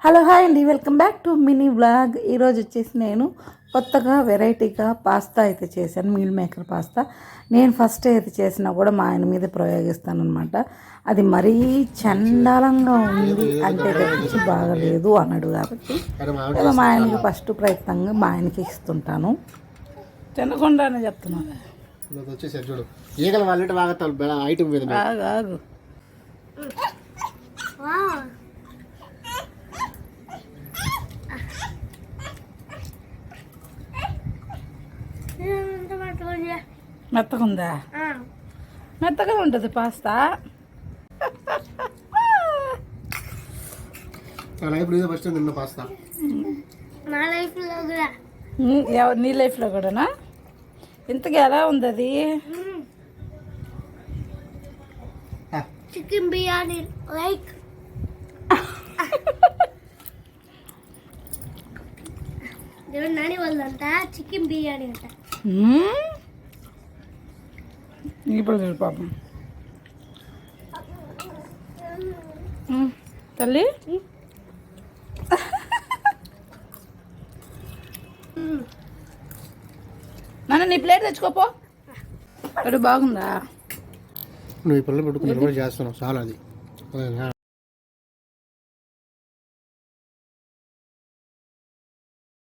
Hello hi అండి, welcome back to mini vlog. ఈరోజు వచ్చేసి నేను కొత్తగా వెరైటీగా పాస్తా అయితే చేశాను, మీల్ మేకర్ పాస్తా. నేను ఫస్ట్ అయితే చేసినా కూడా మా ఆయన మీద ప్రయోగిస్తాను అనమాట. అది మరీ చండాలంగా ఉంది అంటే తెచ్చి బాగలేదు అన్నాడు కాబట్టి మా ఆయనకి ఫస్ట్ ప్రయత్నంగా మా ఆయనకి ఇస్తుంటాను. తినకుండానే చెప్తున్నాను. చూడు ఈగల వాళ్ళంటే బాగా ఐటమ్ మీద ఆగు మెత్తగుందా? మెత్తగా ఉంటుంది పాస్తా. ఫస్ట్ నిన్న పాస్తా నీ లైఫ్లో కూడానా? ఇంతకీ ఎలా ఉంది అది? చికెన్ బిర్యానీ లైక్ నాని వాళ్ళంట చికెన్ బిర్యానీ అంట. ఇప్పుడు చూడు పాపం తల్లి. నాన్న నీ ప్లేట్ తెచ్చుకోపో. అది బాగుందా? నువ్వు ఈ పిల్లలు పెట్టుకుని చేస్తున్నావు చాలా అది.